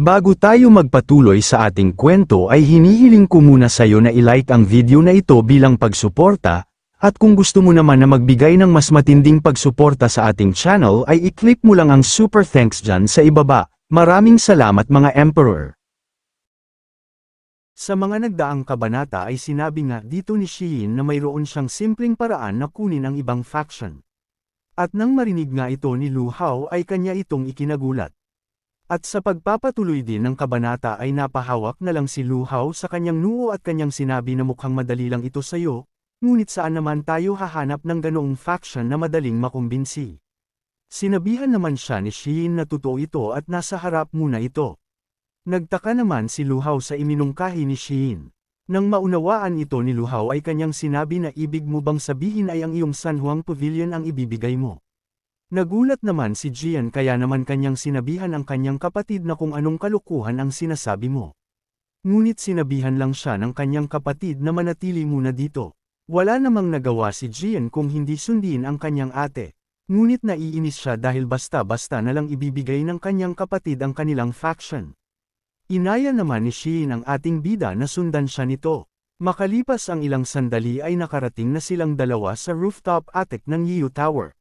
Bago tayo magpatuloy sa ating kwento ay hinihiling ko muna sa'yo na i-like ang video na ito bilang pagsuporta, at kung gusto mo naman na magbigay ng mas matinding pagsuporta sa ating channel ay i-click mo lang ang super thanks dyan sa ibaba. Maraming salamat mga Emperor! Sa mga nagdaang kabanata ay sinabi nga dito ni Shein na mayroon siyang simpleng paraan na kunin ang ibang faction. At nang marinig nga ito ni Lu Hao ay kanya itong ikinagulat. At sa pagpapatuloy din ng kabanata ay napahawak na lang si Lu Hao sa kanyang noo at kanyang sinabi na mukhang madali lang ito sa'yo, ngunit saan naman tayo hahanap ng ganoong faction na madaling makumbinsi. Sinabihan naman siya ni Shein na totoo ito at nasa harap muna ito. Nagtaka naman si Lu Hao sa iminungkahi ni Shein. Nang maunawaan ito ni Lu Hao ay kanyang sinabi na ibig mo bang sabihin ay ang iyong San Juan Pavilion ang ibibigay mo. Nagulat naman si Jian kaya naman kanyang sinabihan ang kanyang kapatid na kung anong kalukuhan ang sinasabi mo. Ngunit sinabihan lang siya ng kanyang kapatid na manatili muna dito. Wala namang nagawa si Jian kung hindi sundin ang kanyang ate. Ngunit naiinis siya dahil basta-basta na lang ibibigay ng kanyang kapatid ang kanilang faction. Inaya naman ni Shein ang ating bida na sundan siya nito. Makalipas ang ilang sandali ay nakarating na silang dalawa sa rooftop attic ng Yiyu Tower.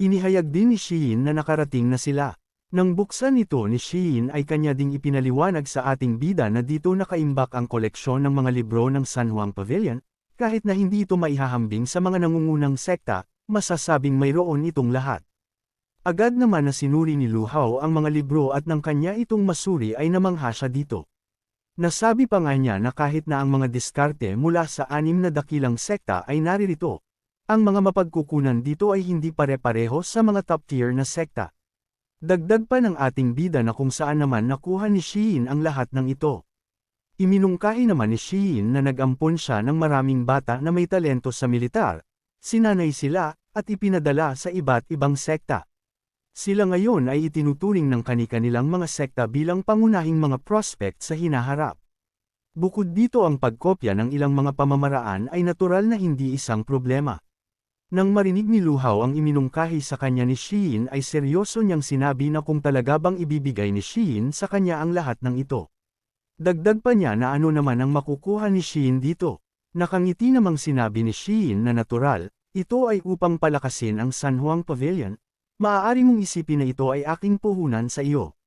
Inihayag din ni Shein na nakarating na sila. Nang buksan ito ni Shein ay kanya ding ipinaliwanag sa ating bida na dito nakaimbak ang koleksyon ng mga libro ng San Juan Pavilion, kahit na hindi ito maihahambing sa mga nangungunang sekta, masasabing mayroon itong lahat. Agad naman na sinuri ni Lu Hao ang mga libro at nang kanya itong masuri ay namangha siya dito. Nasabi pa nga niya na kahit na ang mga diskarte mula sa 6 na dakilang sekta ay naririto, ang mga mapagkukunan dito ay hindi pare-pareho sa mga top-tier na sekta. Dagdag pa ng ating bida na kung saan naman nakuha ni Shein ang lahat ng ito. Iminungkahi naman ni Shein na nag-ampon siya ng maraming bata na may talento sa militar, sinanay sila, at ipinadala sa iba't ibang sekta. Sila ngayon ay itinuturing ng kani-kanilang mga sekta bilang pangunahing mga prospect sa hinaharap. Bukod dito ang pagkopya ng ilang mga pamamaraan ay natural na hindi isang problema. Nang marinig ni Lu Hao ang iminungkahi sa kanya ni Shein ay seryoso niyang sinabi na kung talaga bang ibibigay ni Shein sa kanya ang lahat ng ito. Dagdag pa niya na ano naman ang makukuha ni Shein dito. Nakangiti namang sinabi ni Shein na natural, ito ay upang palakasin ang San Juan Pavilion, maaari mong isipin na ito ay aking puhunan sa iyo.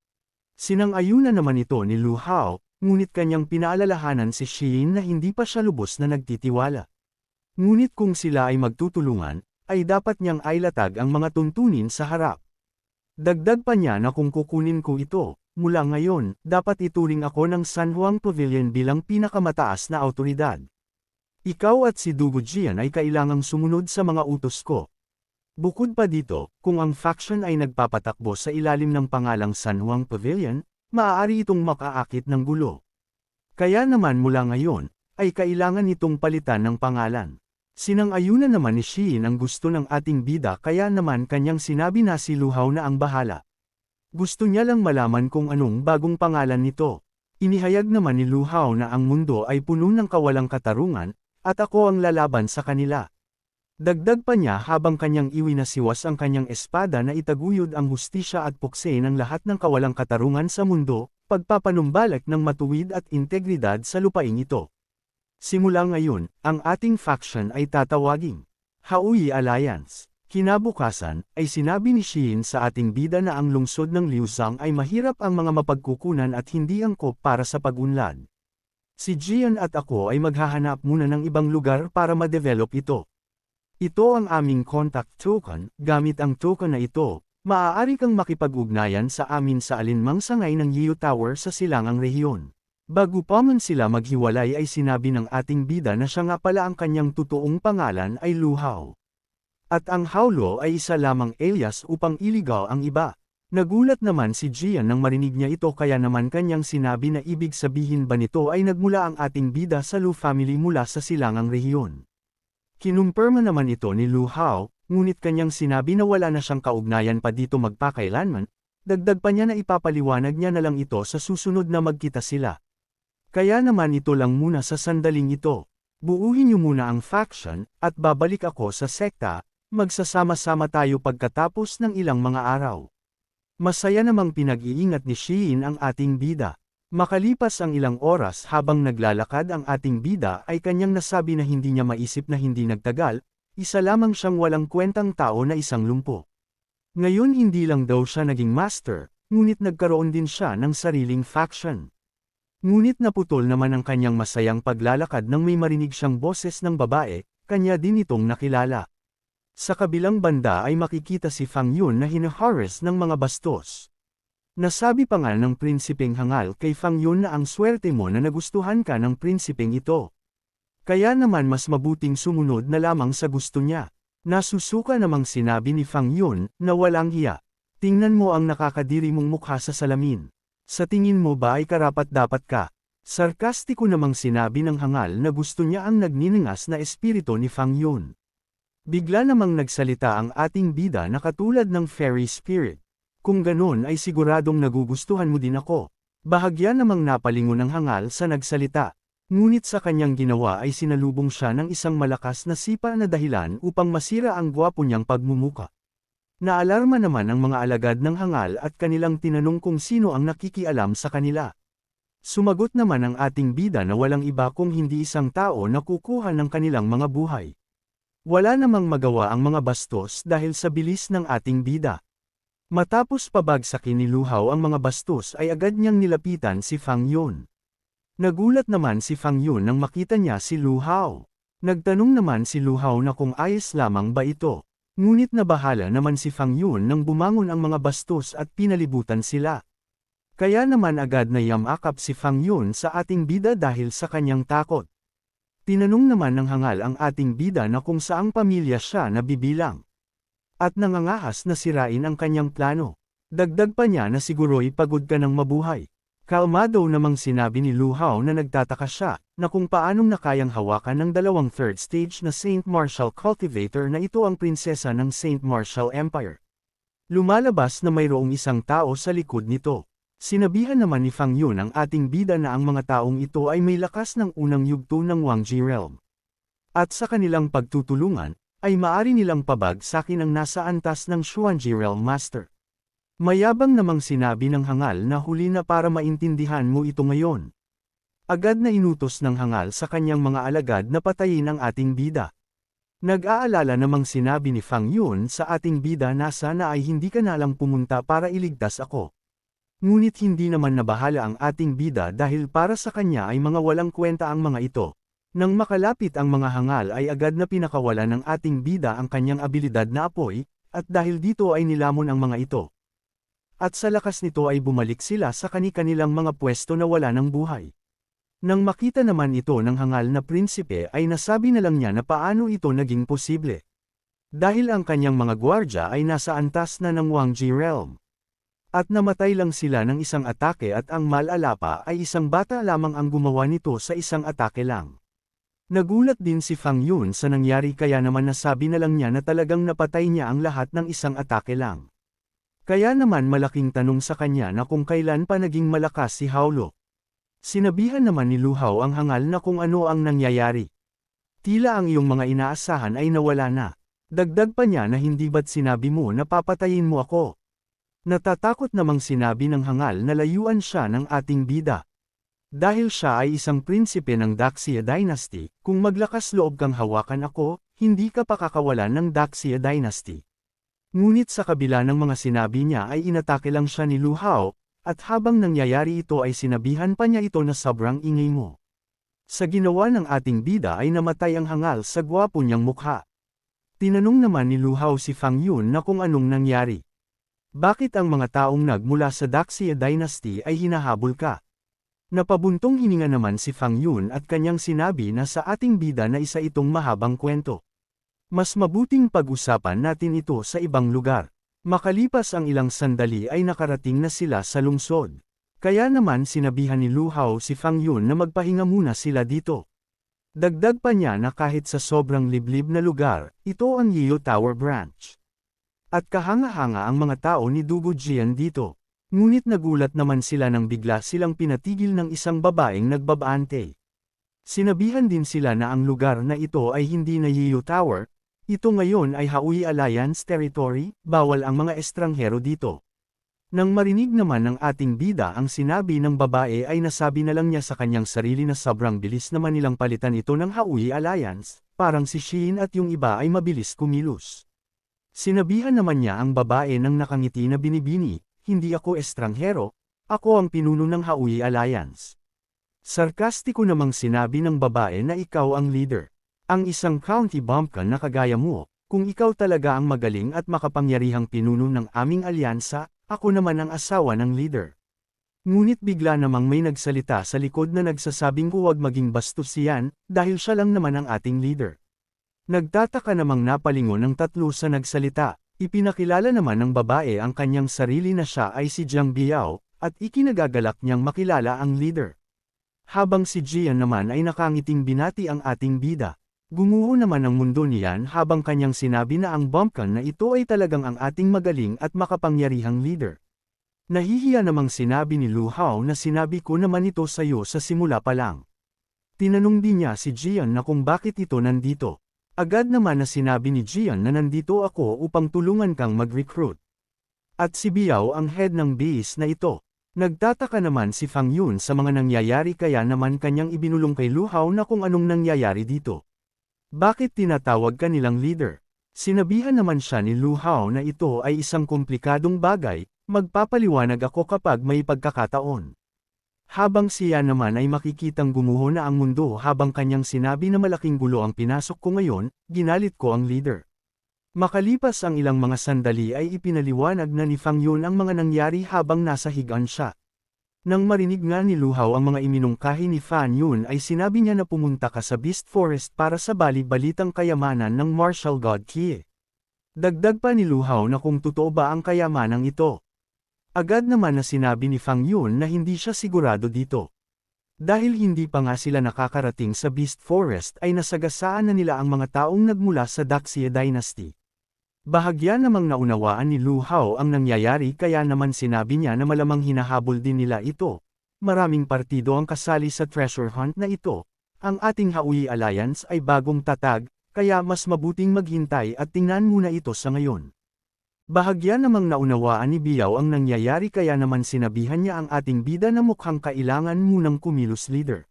Sinang-ayunan naman ito ni Lu Hao, ngunit kanyang pinaalalahanan si Shein na hindi pa siya lubos na nagtitiwala. Ngunit kung sila ay magtutulungan, ay dapat niyang ailatag ang mga tuntunin sa harap. Dagdag pa niya na kung kukunin ko ito, mula ngayon, dapat ituring ako ng San Juan Pavilion bilang pinakamataas na awtoridad. Ikaw at si Dugu Jian ay kailangang sumunod sa mga utos ko. Bukod pa dito, kung ang faction ay nagpapatakbo sa ilalim ng pangalang San Juan Pavilion, maaari itong makaakit ng gulo. Kaya naman mula ngayon, ay kailangan itong palitan ng pangalan. Sinang-ayunan naman ni Shein ang gusto ng ating bida kaya naman kanyang sinabi na si Lu Hao na ang bahala. Gusto niya lang malaman kung anong bagong pangalan nito. Inihayag naman ni Lu Hao na ang mundo ay puno ng kawalang katarungan, at ako ang lalaban sa kanila. Dagdag pa niya habang kanyang iwinasiwas ang kanyang espada na itaguyod ang hustisya at pukse ng lahat ng kawalang katarungan sa mundo, pagpapanumbalik ng matuwid at integridad sa lupaing ito. Simula ngayon, ang ating faction ay tatawaging Haoyi Alliance. Kinabukasan, ay sinabi ni Shein sa ating bida na ang lungsod ng Liuzang ay mahirap ang mga mapagkukunan at hindi angkop para sa pag-unlad. Si Jian at ako ay maghahanap muna ng ibang lugar para ma-develop ito. Ito ang aming contact token, gamit ang token na ito, maaari kang makipag-ugnayan sa amin sa alinmang sangay ng Yiyu Tower sa silangang rehiyon. Bago pa man sila maghiwalay ay sinabi ng ating bida na siya nga pala ang kanyang totoong pangalan ay Lu Hao. At ang Haolo ay isa lamang alias upang iligaw ang iba. Nagulat naman si Jian nang marinig niya ito kaya naman kanyang sinabi na ibig sabihin ba nito ay nagmula ang ating bida sa Lu family mula sa silangang rehiyon. Kinumpirma naman ito ni Lu Hao, ngunit kanyang sinabi na wala na siyang kaugnayan pa dito magpakailanman, dagdag pa niya na ipapaliwanag niya na lang ito sa susunod na magkita sila. Kaya naman ito lang muna sa sandaling ito. Buuhin niyo muna ang faction, at babalik ako sa sekta, magsasama-sama tayo pagkatapos ng ilang mga araw. Masaya namang pinag-iingat ni Shein ang ating bida. Makalipas ang ilang oras habang naglalakad ang ating bida ay kanyang nasabi na hindi niya maisip na hindi nagtagal, isa lamang siyang walang kwentang tao na isang lumpo. Ngayon hindi lang daw siya naging master, ngunit nagkaroon din siya ng sariling faction. Ngunit naputol naman ang kanyang masayang paglalakad nang may marinig siyang boses ng babae, kanya din itong nakilala. Sa kabilang banda ay makikita si Fang Yun na hinaharas ng mga bastos. Nasabi pa nga ng prinsipeng hangal kay Fang Yun na ang swerte mo na nagustuhan ka ng prinsipeng ito. Kaya naman mas mabuting sumunod na lamang sa gusto niya. Nasusuka namang sinabi ni Fang Yun na walang hiya. Tingnan mo ang nakakadiri mong mukha sa salamin. Sa tingin mo ba ay karapat-dapat ka? Sarkastiko namang sinabi ng hangal na gusto niya ang nagniningas na espiritu ni Fang Yun. Bigla namang nagsalita ang ating bida na katulad ng fairy spirit. Kung ganon ay siguradong nagugustuhan mo din ako. Bahagya namang napalingon ang hangal sa nagsalita. Ngunit sa kanyang ginawa ay sinalubong siya ng isang malakas na sipa na dahilan upang masira ang gwapo niyang pagmumuka. Naalarma naman ang mga alagad ng hangal at kanilang tinanong kung sino ang nakikialam sa kanila. Sumagot naman ang ating bida na walang iba kung hindi isang tao na kukuha ng kanilang mga buhay. Wala namang magawa ang mga bastos dahil sa bilis ng ating bida. Matapos pabagsakin ni Lu Hao ang mga bastos ay agad niyang nilapitan si Fang Yun. Nagulat naman si Fang Yun nang makita niya si Lu Hao. Nagtanong naman si Lu Hao na kung ayos lamang ba ito. Ngunit nabahala naman si Fang Yun nang bumangon ang mga bastos at pinalibutan sila. Kaya naman agad na yamakap si Fang Yun sa ating bida dahil sa kanyang takot. Tinanong naman ng hangal ang ating bida na kung saang pamilya siya nabibilang. At nangangahas na sirain ang kanyang plano. Dagdag pa niya na siguro'y pagod ka ng mabuhay. Kalmado namang sinabi ni Lu Hao na nagtataka siya, na kung paanong nakayang hawakan ng dalawang third stage na Saint Martial Cultivator na ito ang prinsesa ng Saint Martial Empire. Lumalabas na mayroong isang tao sa likod nito. Sinabihan naman ni Fang Yun ang ating bida na ang mga taong ito ay may lakas ng unang yugto ng Wangji Realm. At sa kanilang pagtutulungan, ay maari nilang pabagsakin ang nasa antas ng Xuanji Realm Master. Mayabang namang sinabi ng hangal na huli na para maintindihan mo ito ngayon. Agad na inutos ng hangal sa kanyang mga alagad na patayin ang ating bida. Nag-aalala namang sinabi ni Fang Yun sa ating bida na sana ay hindi ka na lang pumunta para iligtas ako. Ngunit hindi naman nabahala ang ating bida dahil para sa kanya ay mga walang kwenta ang mga ito. Nang makalapit ang mga hangal ay agad na pinakawalan ng ating bida ang kanyang abilidad na apoy, at dahil dito ay nilamon ang mga ito. At sa lakas nito ay bumalik sila sa kani-kanilang mga pwesto na wala ng buhay. Nang makita naman ito ng hangal na prinsipe ay nasabi na lang niya na paano ito naging posible. Dahil ang kanyang mga gwardya ay nasa antas na ng Wangji Realm. At namatay lang sila ng isang atake at ang mal-ala pa ay isang bata lamang ang gumawa nito sa isang atake lang. Nagulat din si Fang Yun sa nangyari kaya naman nasabi na lang niya na talagang napatay niya ang lahat ng isang atake lang. Kaya naman malaking tanong sa kanya na kung kailan pa naging malakas si Hao. Sinabihan naman ni Lu Hao ang hangal na kung ano ang nangyayari. Tila ang iyong mga inaasahan ay nawala na. Dagdag pa niya na hindi ba't sinabi mo na papatayin mo ako? Natatakot namang sinabi ng hangal na layuan siya ng ating bida. Dahil siya ay isang prinsipe ng Daxia Dynasty, kung maglakas loob kang hawakan ako, hindi ka pakakawalan ng Daxia Dynasty. Ngunit sa kabila ng mga sinabi niya ay inatake lang siya ni Lu Hao, at habang nangyayari ito ay sinabihan pa niya ito na sobrang ingay mo. Sa ginawa ng ating bida ay namatay ang hangal sa gwapo niyang mukha. Tinanong naman ni Lu Hao si Fang Yun na kung anong nangyari. Bakit ang mga taong nagmula sa Daxia Dynasty ay hinahabol ka? Napabuntong hininga naman si Fang Yun at kanyang sinabi na sa ating bida na isa itong mahabang kwento. Mas mabuting pag-usapan natin ito sa ibang lugar. Makalipas ang ilang sandali ay nakarating na sila sa lungsod. Kaya naman sinabihan ni Lu Hao si Fang Yun na magpahinga muna sila dito. Dagdag pa niya na kahit sa sobrang liblib na lugar, ito ang Yeo Tower Branch. At kahanga-hanga ang mga tao ni Dugu Jian dito. Ngunit nagulat naman sila nang bigla silang pinatigil ng isang babaeng nagbabante. Sinabihan din sila na ang lugar na ito ay hindi na Yeo Tower. Ito ngayon ay Haui Alliance Territory, bawal ang mga estranghero dito. Nang marinig naman ng ating bida ang sinabi ng babae ay nasabi na lang niya sa kanyang sarili na sobrang bilis naman nilang palitan ito ng Haui Alliance, parang si Shin at yung iba ay mabilis kumilos. Sinabihan naman niya ang babae ng nakangiti na binibini, hindi ako estranghero, ako ang pinuno ng Haui Alliance. Sarkastiko namang sinabi ng babae na ikaw ang leader. Ang isang county bumpkin na kagaya mo, kung ikaw talaga ang magaling at makapangyarihang pinuno ng aming alyansa, ako naman ang asawa ng leader. Ngunit bigla namang may nagsalita sa likod na nagsasabing huwag maging bastos siyan, dahil siya lang naman ang ating leader. Nagtataka namang napalingon ng tatlo sa nagsalita, ipinakilala naman ng babae ang kanyang sarili na siya ay si Jiang Biao, at ikinagagalak niyang makilala ang leader. Habang si Jian naman ay nakangiting binati ang ating bida. Gumuho naman ang mundo niyan habang kanyang sinabi na ang bumpkin na ito ay talagang ang ating magaling at makapangyarihang leader. Nahihiya namang sinabi ni Lu Hao na sinabi ko naman ito sa iyo sa simula pa lang. Tinanong din niya si Jian na kung bakit ito nandito. Agad naman na sinabi ni Jian na nandito ako upang tulungan kang mag-recruit. At si Biao ang head ng base na ito. Nagtataka naman si Fang Yun sa mga nangyayari kaya naman kanyang ibinulong kay Lu Hao na kung anong nangyayari dito. Bakit tinatawag ka nilang leader? Sinabihan naman siya ni Lu Hao na ito ay isang komplikadong bagay, magpapaliwanag ako kapag may pagkakataon. Habang siya naman ay makikitang gumuho na ang mundo habang kanyang sinabi na malaking gulo ang pinasok ko ngayon, ginalit ko ang leader. Makalipas ang ilang mga sandali ay ipinaliwanag na ni Fang Yun ang mga nangyari habang nasa higaan siya. Nang marinig nga ni Lu Hao ang mga iminungkahi ni Fan Yun ay sinabi niya na pumunta ka sa Beast Forest para sa bali-balitang kayamanan ng Martial God Kie. Dagdag pa ni Lu Hao na kung totoo ba ang kayamanang ito. Agad naman na sinabi ni Fang Yun na hindi siya sigurado dito. Dahil hindi pa nga sila nakakarating sa Beast Forest ay nasagasaan na nila ang mga taong nagmula sa Daxia Dynasty. Bahagya namang naunawaan ni Lu Hao ang nangyayari kaya naman sinabi niya na malamang hinahabol din nila ito. Maraming partido ang kasali sa treasure hunt na ito. Ang ating Haui Alliance ay bagong tatag, kaya mas mabuting maghintay at tingnan muna ito sa ngayon. Bahagya namang naunawaan ni Biao ang nangyayari kaya naman sinabihan niya ang ating bida na mukhang kailangan munang kumilos leader.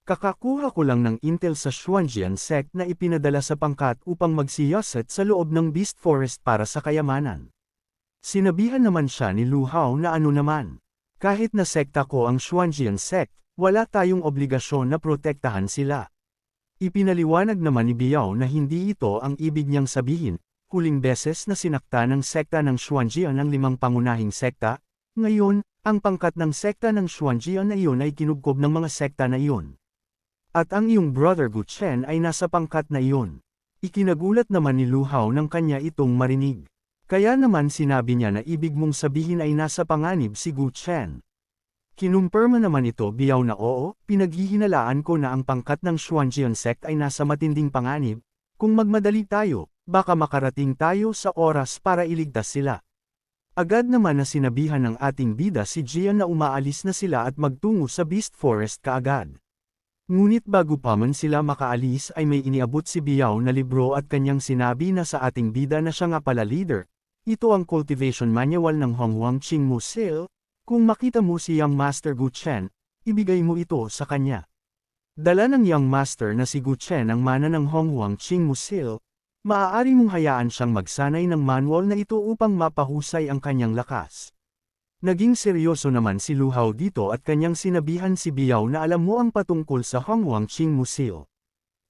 Kakakuha ko lang ng intel sa Xuanjian sect na ipinadala sa pangkat upang magsiyaset sa loob ng Beast Forest para sa kayamanan. Sinabihan naman siya ni Lu Hao na ano naman. Kahit na sekta ko ang Xuanjian sect, wala tayong obligasyon na protektahan sila. Ipinaliwanag naman ni Biao na hindi ito ang ibig niyang sabihin, huling beses na sinakta ng sekta ng Xuanjian ang 5 pangunahing sekta, ngayon, ang pangkat ng sekta ng Xuanjian na iyon ay kinubkob ng mga sekta na iyon. At ang iyong brother Gu Chen ay nasa pangkat na iyon. Ikinagulat naman ni Lu Hao nang kanya itong marinig. Kaya naman sinabi niya na ibig mong sabihin ay nasa panganib si Gu Chen. Kinumpirma naman ito Biao na oo, pinaghihinalaan ko na ang pangkat ng Xuanjian sect ay nasa matinding panganib. Kung magmadali tayo, baka makarating tayo sa oras para iligtas sila. Agad naman na sinabihan ng ating bida si Jian na umaalis na sila at magtungo sa Beast Forest kaagad. Ngunit bago pa man sila makaalis ay may iniabot si Biao na libro at kanyang sinabi na sa ating bida na siya nga pala leader. Ito ang cultivation manual ng Honghuang Qingmu Seal. Kung makita mo si Young Master Gu Chen, ibigay mo ito sa kanya. Dala ng Young Master na si Gu Chen ang mana ng Honghuang Qingmu Seal. Maaari mong hayaan siyang magsanay ng manual na ito upang mapahusay ang kanyang lakas. Naging seryoso naman si Lu Hao dito at kanyang sinabihan si Biao na alam mo ang patungkol sa Honghuang Qingmu Seal.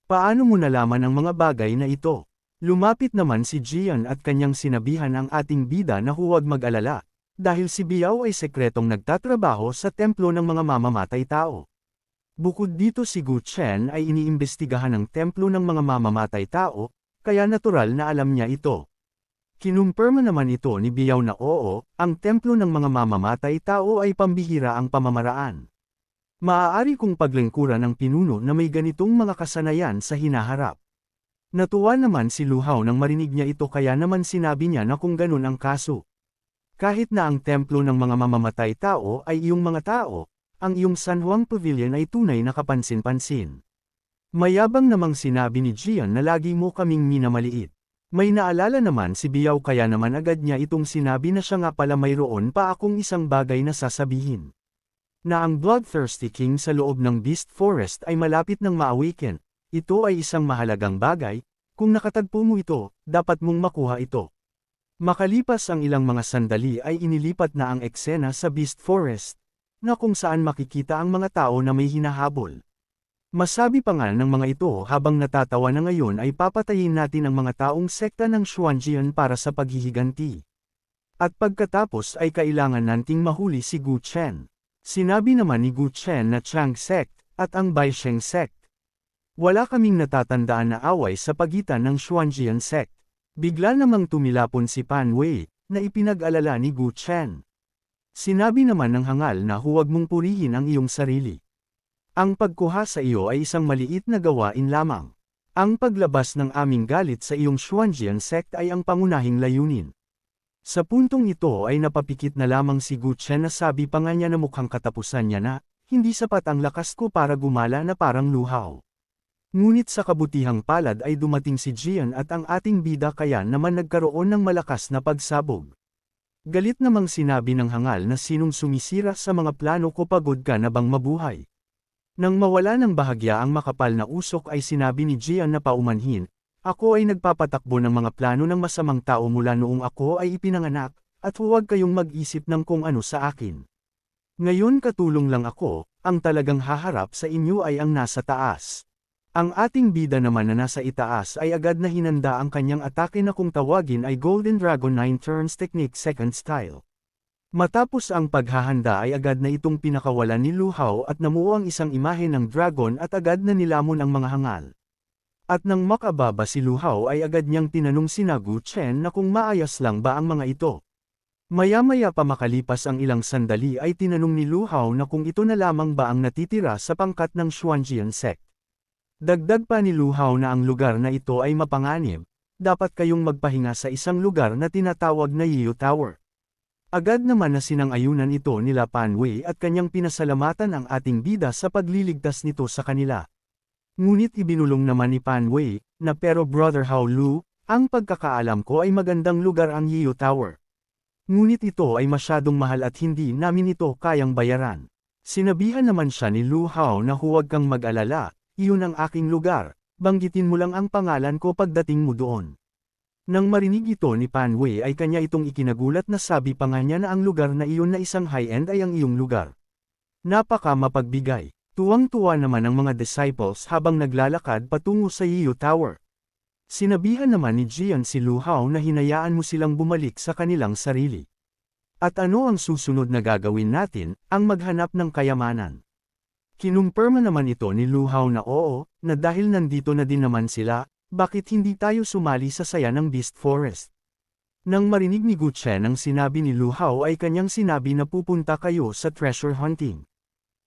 Paano mo nalaman ang mga bagay na ito? Lumapit naman si Jian at kanyang sinabihan ang ating bida na huwag mag-alala, dahil si Biao ay sekretong nagtatrabaho sa templo ng mga mamamatay tao. Bukod dito si Gu Chen ay iniimbestigahan ng templo ng mga mamamatay tao, kaya natural na alam niya ito. Kinumpirma naman ito ni Biao na oo, ang templo ng mga mamamatay tao ay pambihira ang pamamaraan. Maaari kong paglingkuran ng pinuno na may ganitong mga kasanayan sa hinaharap. Natuwa naman si Lu Hao nang marinig niya ito kaya naman sinabi niya na kung ganun ang kaso. Kahit na ang templo ng mga mamamatay tao ay iyong mga tao, ang iyong San Juan Pavilion ay tunay na kapansin-pansin. Mayabang namang sinabi ni Jian na lagi mo kaming minamaliit. May naalala naman si Biao kaya naman agad niya itong sinabi na siya nga pala mayroon pa akong isang bagay na sasabihin. Na ang Bloodthirsty King sa loob ng Beast Forest ay malapit ng ma-awaken. Ito ay isang mahalagang bagay, kung nakatagpo mo ito, dapat mong makuha ito. Makalipas ang ilang mga sandali ay inilipat na ang eksena sa Beast Forest, na kung saan makikita ang mga tao na may hinahabol. Masabi pa nga ng mga ito habang natatawa na ngayon ay papatayin natin ang mga taong sekta ng Xuanjian para sa paghihiganti. At pagkatapos ay kailangan nating mahuli si Gu Chen. Sinabi naman ni Gu Chen na Chang Sect, at ang Baisheng Sect. Wala kaming natatandaan na away sa pagitan ng Xuanjian Sect. Bigla namang tumilapon si Pan Wei, na ipinag-alala ni Gu Chen. Sinabi naman ng hangal na huwag mong purihin ang iyong sarili. Ang pagkuha sa iyo ay isang maliit na gawain lamang. Ang paglabas ng aming galit sa iyong Xuanjian Sect ay ang pangunahing layunin. Sa puntong ito ay napapikit na lamang si Gu Chen na sabi pa nga niya na mukhang katapusan niya na, hindi sapat ang lakas ko para gumala na parang luhaw. Ngunit sa kabutihang palad ay dumating si Jian at ang ating bida kaya naman nagkaroon ng malakas na pagsabog. Galit namang sinabi ng hangal na sinong sumisira sa mga plano ko, pagod ka na bang mabuhay? Nang mawala ng bahagya ang makapal na usok ay sinabi ni Jian na paumanhin, ako ay nagpapatakbo ng mga plano ng masamang tao mula noong ako ay ipinanganak, at huwag kayong mag-isip ng kung ano sa akin. Ngayon katulong lang ako, ang talagang haharap sa inyo ay ang nasa taas. Ang ating bida naman na nasa itaas ay agad na hinanda ang kanyang atake na kung tawagin ay Golden Dragon 9 Turns Technique Second Style. Matapos ang paghahanda ay agad na itong pinakawalan ni Lu Hao at namuo ang isang imahe ng dragon at agad na nilamon ang mga hangal. At nang makababa si Lu Hao ay agad niyang tinanong sina Gu Chen na kung maayos lang ba ang mga ito. Maya-maya pa makalipas ang ilang sandali ay tinanong ni Lu Hao na kung ito na lamang ba ang natitira sa pangkat ng Xuanjian Sect. Dagdag pa ni Lu Hao na ang lugar na ito ay mapanganib, dapat kayong magpahinga sa isang lugar na tinatawag na Yiyu Tower. Agad naman na sinang-ayunan ito nila Pan Wei at kanyang pinasalamatan ang ating bida sa pagliligtas nito sa kanila. Ngunit ibinulong naman ni Pan Wei, na pero Brother Hao Lu, ang pagkakaalam ko ay magandang lugar ang Yiyu Tower. Ngunit ito ay masyadong mahal at hindi namin ito kayang bayaran. Sinabihan naman siya ni Lu Hao na huwag kang mag-alala, iyon ang aking lugar, banggitin mo lang ang pangalan ko pagdating mo doon. Nang marinig ito ni Pan Wei ay kanya itong ikinagulat na sabi pa nga niya na ang lugar na iyon na isang high-end ay ang iyong lugar. Napaka mapagbigay. Tuwang-tuwa naman ang mga disciples habang naglalakad patungo sa Yiyu Tower. Sinabihan naman ni Jian si Lu Hao na hinayaan mo silang bumalik sa kanilang sarili. At ano ang susunod na gagawin natin, ang maghanap ng kayamanan. Kinumpirma naman ito ni Lu Hao na oo, na dahil nandito na din naman sila, bakit hindi tayo sumali sa saya ng Beast Forest? Nang marinig ni Gu Chen ang sinabi ni Lu Hao ay kanyang sinabi na pupunta kayo sa treasure hunting.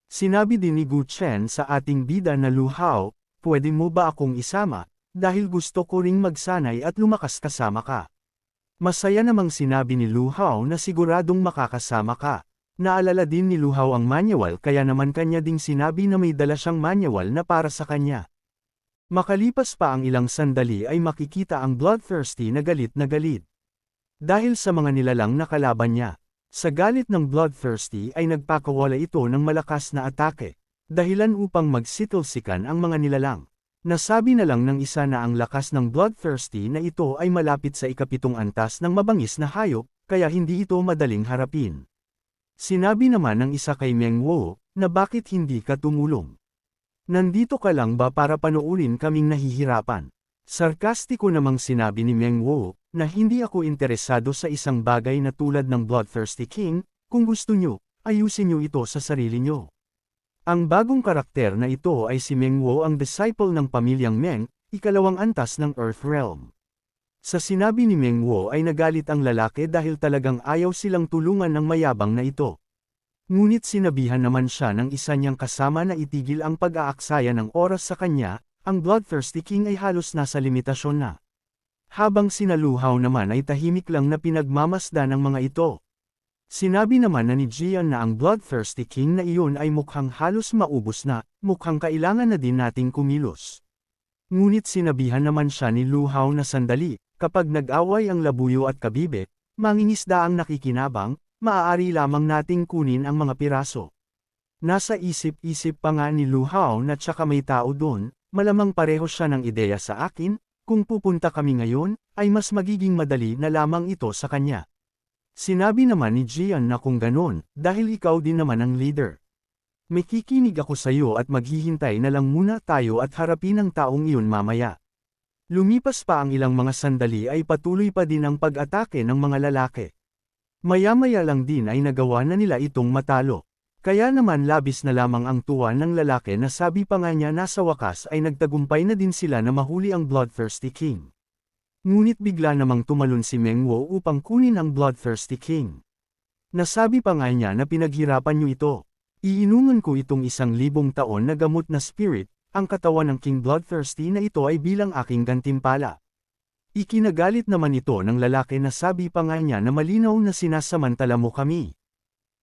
Sinabi din ni Gu Chen sa ating bida na Lu Hao, pwede mo ba akong isama, dahil gusto ko ring magsanay at lumakas kasama ka. Masaya namang sinabi ni Lu Hao na siguradong makakasama ka. Naalala din ni Lu Hao ang manual kaya naman kanya ding sinabi na may dala siyang manual na para sa kanya. Makalipas pa ang ilang sandali ay makikita ang Bloodthirsty na galit na galit. Dahil sa mga nilalang na kalaban niya, sa galit ng Bloodthirsty ay nagpakawala ito ng malakas na atake, dahilan upang magsitalsikan ang mga nilalang. Nasabi na lang ng isa na ang lakas ng Bloodthirsty na ito ay malapit sa ikapitong antas ng mabangis na hayop, kaya hindi ito madaling harapin. Sinabi naman ng isa kay Meng Wo, na bakit hindi ka tumulong? Nandito ka lang ba para panoorin kaming nahihirapan? Sarkastiko namang sinabi ni Meng Wo, na hindi ako interesado sa isang bagay na tulad ng Bloodthirsty King, kung gusto nyo, ayusin nyo ito sa sarili nyo. Ang bagong karakter na ito ay si Meng Wo ang disciple ng pamilyang Meng, ikalawang antas ng Earth Realm. Sa sinabi ni Meng Wo ay nagalit ang lalaki dahil talagang ayaw silang tulungan ng mayabang na ito. Ngunit sinabihan naman siya ng isa niyang kasama na itigil ang pag-aaksaya ng oras sa kanya, ang Bloodthirsty King ay halos nasa limitasyon na. Habang sina Lu Hao naman ay tahimik lang na pinagmamasdan ng mga ito. Sinabi naman na ni Jian na ang Bloodthirsty King na iyon ay mukhang halos maubos na, mukhang kailangan na din nating kumilos. Ngunit sinabihan naman siya ni Lu Hao na sandali, Kapag nag-away ang labuyo at kabibe, mangingisda ang nakikinabang, maaari lamang nating kunin ang mga piraso. Nasa isip-isip pa nga ni Lu Hao na tsaka may tao doon, malamang pareho siya ng ideya sa akin, kung pupunta kami ngayon, ay mas magiging madali na lamang ito sa kanya. Sinabi naman ni Jian na kung ganon, dahil ikaw din naman ang leader. May kikinig ako sa iyo at maghihintay na lang muna tayo at harapin ang taong iyon mamaya. Lumipas pa ang ilang mga sandali ay patuloy pa din ang pag-atake ng mga lalaki. Maya-maya lang din ay nagawa na nila itong matalo. Kaya naman labis na lamang ang tuwa ng lalaki na sabi pa nga niya na sa wakas ay nagtagumpay na din sila na mahuli ang Bloodthirsty King. Ngunit bigla namang tumalon si Meng Wo upang kunin ang Bloodthirsty King. Nasabi pa nga niya na pinaghirapan niyo ito. Iinuman ko itong 1,000 taon na gamot na spirit, ang katawan ng King Bloodthirsty na ito ay bilang aking gantimpala. Ikinagalit naman ito ng lalaki na sabi pa nga niya na malinaw na sinasamantala mo kami.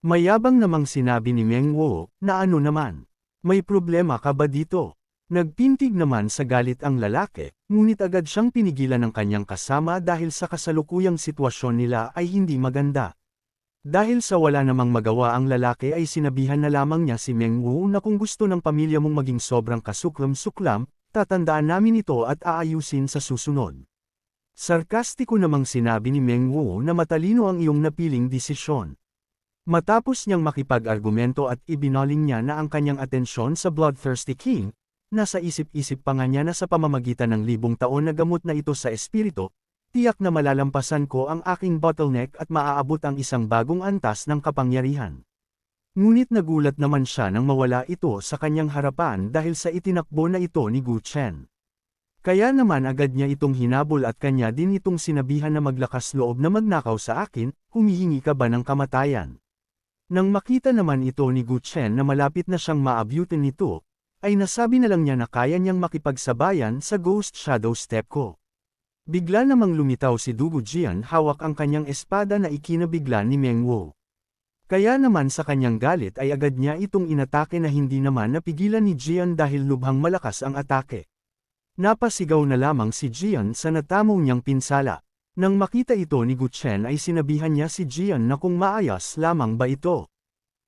Mayabang namang sinabi ni Meng Wo, na ano naman? May problema ka ba dito? Nagpintig naman sa galit ang lalaki, ngunit agad siyang pinigilan ng kanyang kasama dahil sa kasalukuyang sitwasyon nila ay hindi maganda. Dahil sa wala namang magawa ang lalaki ay sinabihan na lamang niya si Meng Wo na kung gusto ng pamilya mong maging sobrang kasuklam-suklam, tatandaan namin ito at aayusin sa susunod. Sarkastiko namang sinabi ni Meng Wo na matalino ang iyong napiling desisyon. Matapos niyang makipag-argumento at ibinaling niya na ang kanyang atensyon sa Bloodthirsty King, nasa isip-isip pa nga niya na sa pamamagitan ng 1,000 taon na gamot na ito sa espiritu, tiyak na malalampasan ko ang aking bottleneck at maaabot ang isang bagong antas ng kapangyarihan. Ngunit nagulat naman siya nang mawala ito sa kanyang harapan dahil sa itinakbo na ito ni Gu Chen. Kaya naman agad niya itong hinabol at kanya din itong sinabihan na maglakas loob na magnakaw sa akin, humihingi ka ba ng kamatayan? Nang makita naman ito ni Gu Chen na malapit na siyang maabutin nito, ay nasabi na lang niya na kaya niyang makipagsabayan sa Ghost Shadow Step ko. Bigla namang lumitaw si Dugu Jian hawak ang kanyang espada na ikinabigla ni Meng Wo. Kaya naman sa kanyang galit ay agad niya itong inatake na hindi naman napigilan ni Jian dahil lubhang malakas ang atake. Napasigaw na lamang si Jian sa natamo niyang pinsala. Nang makita ito ni Gu Chen ay sinabihan niya si Jian na kung maayos lamang ba ito.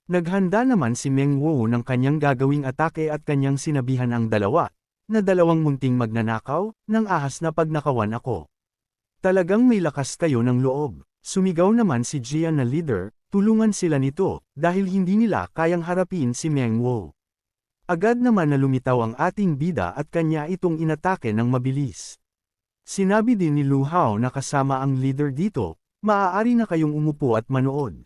Naghanda naman si Meng Wo ng kanyang gagawing atake at kanyang sinabihan ang dalawa, na dalawang munting magnanakaw, ng ahas na pagnakawan ako. Talagang may lakas kayo ng loob. Sumigaw naman si Jian na leader, tulungan sila nito, dahil hindi nila kayang harapin si Meng Wo. Agad naman na lumitaw ang ating bida at kanya itong inatake ng mabilis. Sinabi din ni Lu Hao na kasama ang leader dito, maaari na kayong umupo at manood.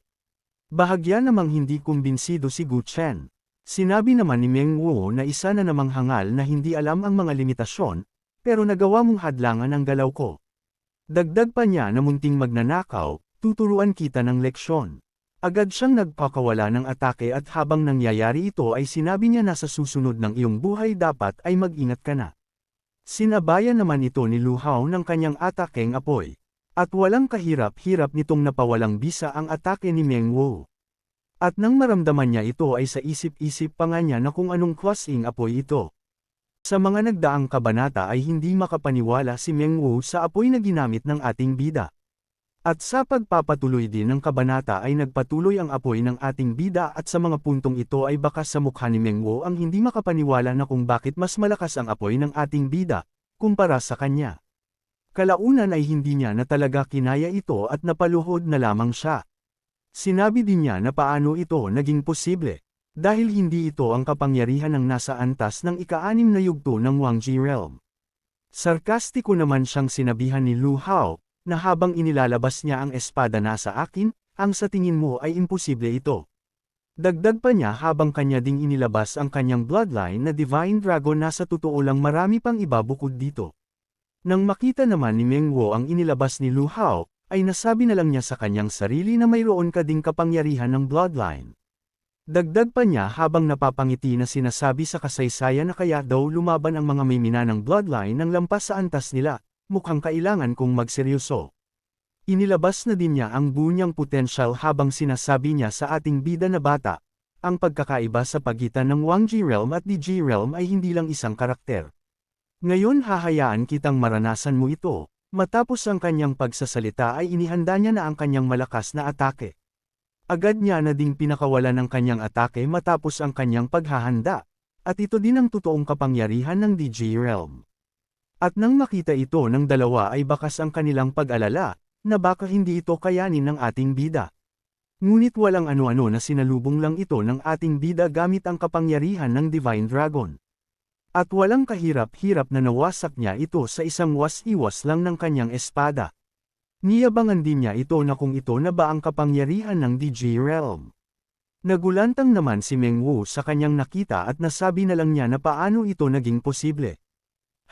Bahagya namang hindi kumbinsido si Gu Chen. Sinabi naman ni Meng Wo na isa na namang hangal na hindi alam ang mga limitasyon, pero nagawa mong hadlangan ang galaw ko. Dagdag pa niya na munting magnanakaw, tuturuan kita ng leksyon. Agad siyang nagpakawala ng atake at habang nangyayari ito ay sinabi niya na sa susunod ng iyong buhay dapat ay mag-ingat ka na. Sinabayan naman ito ni Lu Hao ng kanyang atakeng apoy. At walang kahirap-hirap nitong napawalang bisa ang atake ni Meng Wo. At nang maramdaman niya ito ay sa isip-isip pa nga niya na kung anong klaseng apoy ito. Sa mga nagdaang kabanata ay hindi makapaniwala si Meng Wo sa apoy na ginamit ng ating bida. At sa pagpapatuloy din ng kabanata ay nagpatuloy ang apoy ng ating bida at sa mga puntong ito ay baka sa mukha ni Meng Wo ang hindi makapaniwala na kung bakit mas malakas ang apoy ng ating bida, kumpara sa kanya. Kalaunan ay hindi niya na talaga kinaya ito at napaluhod na lamang siya. Sinabi din niya na paano ito naging posible, dahil hindi ito ang kapangyarihan ng nasa antas ng ika-6 na yugto ng Wangji Realm. Sarkastiko naman siyang sinabihan ni Lu Hao, na habang inilalabas niya ang espada na sa akin, ang sa tingin mo ay imposible ito. Dagdag pa niya habang kanya ding inilabas ang kanyang bloodline na Divine Dragon na sa totoo lang marami pang iba bukod dito. Nang makita naman ni Meng Wo ang inilabas ni Lu Hao, ay nasabi na lang niya sa kanyang sarili na mayroon ka ding kapangyarihan ng bloodline. Dagdag pa niya habang napapangiti na sinasabi sa kasaysayan na kaya daw lumaban ang mga may mina ng bloodline ng lampas sa antas nila. Mukhang kailangan kong magseryoso. Inilabas na din niya ang buo niyang potensyal habang sinasabi niya sa ating bida na bata, ang pagkakaiba sa pagitan ng Wangji Realm at Digi Realm ay hindi lang isang karakter. Ngayon hahayaan kitang maranasan mo ito, Matapos ang kanyang pagsasalita ay inihanda niya na ang kanyang malakas na atake. Agad niya na ding pinakawalan ng kanyang atake matapos ang kanyang paghahanda, at ito din ang totoong kapangyarihan ng DJ Realm. At nang makita ito ng dalawa ay bakas ang kanilang pag-alala, na baka hindi ito kayanin ng ating bida. Ngunit walang ano-ano na sinalubong lang ito ng ating bida gamit ang kapangyarihan ng Divine Dragon. At walang kahirap-hirap na nawasak niya ito sa isang was-iwas lang ng kanyang espada. Niyabangan din niya ito na kung ito na ba ang kapangyarihan ng DJ Realm. Nagulantang naman si Meng Wu sa kanyang nakita at nasabi na lang niya na paano ito naging posible.